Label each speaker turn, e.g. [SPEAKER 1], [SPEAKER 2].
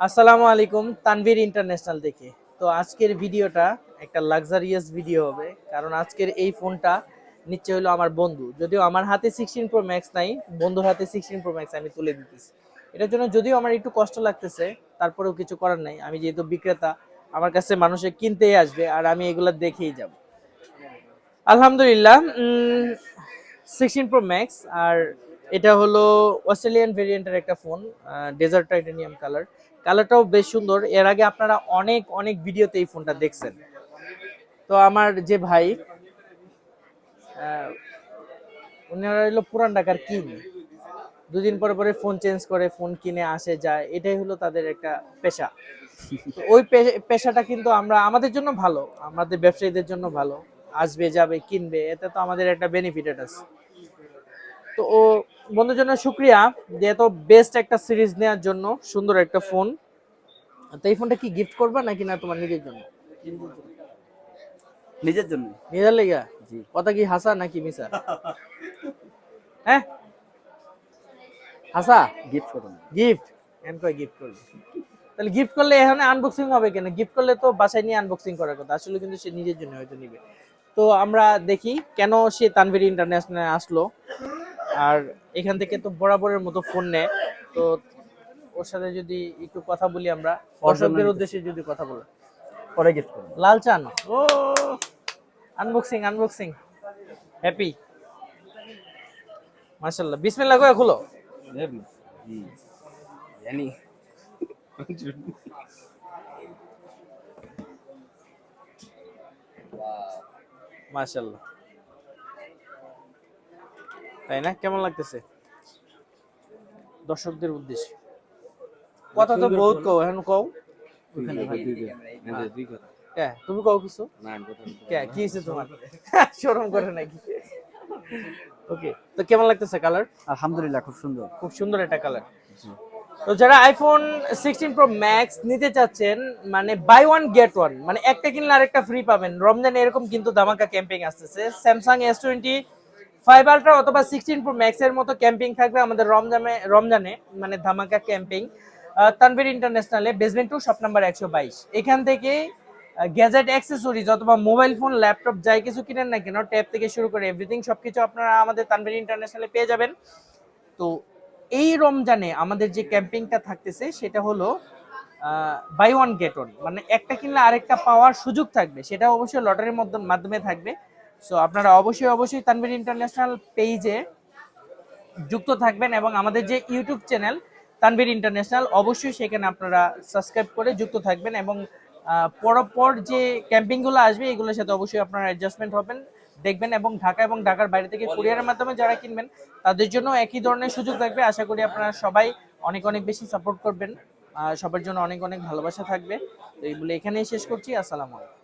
[SPEAKER 1] আসসালামু আলাইকুম, তানভীর ইন্টারন্যাশনাল থেকে। তো আজকের ভিডিওটা একটা লাক্সারিয়াস ভিডিও হবে, কারণ আজকের এই ফোনটা নিশ্চয় হলো আমার বন্ধু। যদিও আমার হাতে 16 প্রো ম্যাক্স নাই, বন্ধুর হাতে 16 প্রো ম্যাক্স আমি তুলে দিতেছি। এটার জন্য যদিও আমার একটু কষ্ট লাগতেছে, তারপরেও কিছু করার নাই। আমি যেহেতু বিক্রেতা, আমার কাছে মানুষে কিনতেই আসবে আর আমি এগুলা দেখেই যাব। আলহামদুলিল্লাহ, 16 প্রো ম্যাক্স। আর এটা হলো অস্ট্রেলিয়ান ভেরিয়েন্টের একটা ফোন, ডেজার্ট টাইটানিয়াম কালারটাও বেশ সুন্দর। এর আগে আপনারা অনেক অনেক ভিডিওতে এই ফোনটা দেখছেন। তো আমার যে ভাই, উনারা হলো পুরান ঢাকার কিং। দুদিন পরে পরে ফোন চেঞ্জ করে, ফোন কিনে আসে যায়, এটাই হলো তাদের একটা পেশা। তো ওই পেশাটা কিন্তু আমরা আমাদের জন্য ভালো, আমাদের ব্যবসায়ীদের জন্য ভালো। আসবে, যাবে, কিনবে, এতে তো আমাদের একটা বেনিফিট আছে। তো ও বন্ধুর জন্য শুক্রিয়া যে এত বেস্ট একটা সিরিজ নেওয়ার জন্য, সুন্দর একটা ফোন। তো এই ফোনটা কি গিফট করবা নাকি না তোমার নিজের জন্য?
[SPEAKER 2] নিজের জন্য।
[SPEAKER 1] নিজের লেগা?
[SPEAKER 2] জি।
[SPEAKER 1] কথা কি হাসা নাকি মিছা? হ্যাঁ, হাসা।
[SPEAKER 2] গিফট করুন।
[SPEAKER 1] গিফট এন কয় গিফট করবে? তাহলে গিফট করলে এখানে আনবক্সিং হবে কেন? গিফট করলে তো বাসায় নিয়ে আনবক্সিং করার কথা, আসলে কিন্তু সে নিজের জন্য হয়তো নিবে। তো আমরা দেখি কেন সে তানভীর ইন্টারন্যাশনাল আসলো। আর এখান থেকে তো বরাবরের মতো ফোন নেয়। তো ওর সাথে যদি একটু কথা বলি আমরা, দর্শকদের উদ্দেশ্যে যদি কথা বলি।
[SPEAKER 2] পরে গিফট করুন।
[SPEAKER 1] লাল চান? ও, আনবক্সিং আনবক্সিং। হ্যাপি, মাশাআল্লাহ। বিসমিল্লাহ করে খুলো।
[SPEAKER 2] জি। জানি।
[SPEAKER 1] মাশাআল্লাহ, তাই না? কেমন লাগতেছে দর্শকদের উদ্দেশ্যে? কথা তো বহুত কও, এখন কও। কে তুমি কও কিছু? কে কি হইছে তোমার? শরম করে নাকি? ওকে, তো কেমন লাগতেছে কালার?
[SPEAKER 2] আলহামদুলিল্লাহ, খুব সুন্দর।
[SPEAKER 1] খুব সুন্দর একটা কালার। তো যারা আইফোন 16 প্রো ম্যাক্স নিতে চাচ্ছেন, মানে বাই ওয়ান গেট ওয়ান, মানে একটা কিনলে আরেকটা ফ্রি পাবেন, রমজানে এরকম কিন্তু ধামাকা ক্যাম্পেইন আসতেছে। স্যামসাং S25 আলট্রা অথবা 16 প্রো ম্যাক্স এর মতো ক্যাম্পেইন থাকবে আমাদের রমজানে, মানে ধামাকা ক্যাম্পেইন। তানভীর ইন্টারন্যাশনালে বেসমেন্ট 2 শপ নাম্বার 122। এখান থেকে গ্যাজেট অ্যাক্সেসরিজ অথবা মোবাইল ফোন, ল্যাপটপ যাই কিছু কিনেন না কেন, ট্যাব থেকে শুরু করে এভরিথিং সবকিছু আপনারা আমাদের তানভীর ইন্টারন্যাশনালে পেয়ে যাবেন। তো এই রমজানে আমাদের যে ক্যাম্পেইনটা থাকতেছে সেটা হলো বাই ওয়ান গেট ওয়ান, মানে একটা কিনলে আরেকটা পাওয়ার সুযোগ থাকবে, সেটা অবশ্যই লটারির মাধ্যমে থাকবে। সো আপনারা অবশ্যই অবশ্যই তানভীর ইন্টারন্যাশনাল পেজে যুক্ত থাকবেন এবং আমাদের যে ইউটিউব চ্যানেল তানভীর ইন্টারন্যাশনাল, অবশ্যই সেখানে আপনারা সাবস্ক্রাইব করে যুক্ত থাকবেন এবং পরপর যে ক্যাম্পিংগুলো আসবে এগুলোর সাথে অবশ্যই আপনারা অ্যাডজাস্টমেন্ট হবেন, দেখবেন। এবং ঢাকা এবং ঢাকার বাইরে থেকে কুরিয়ারের মাধ্যমে যারা কিনবেন তাদের জন্য একই ধরনের সুযোগ থাকবে। আশা করি আপনারা সবাই অনেক অনেক বেশি সাপোর্ট করবেন। সবার জন্য অনেক অনেক ভালোবাসা থাকবে। তো এই বলে এখানেই শেষ করছি। আসসালামু আলাইকুম।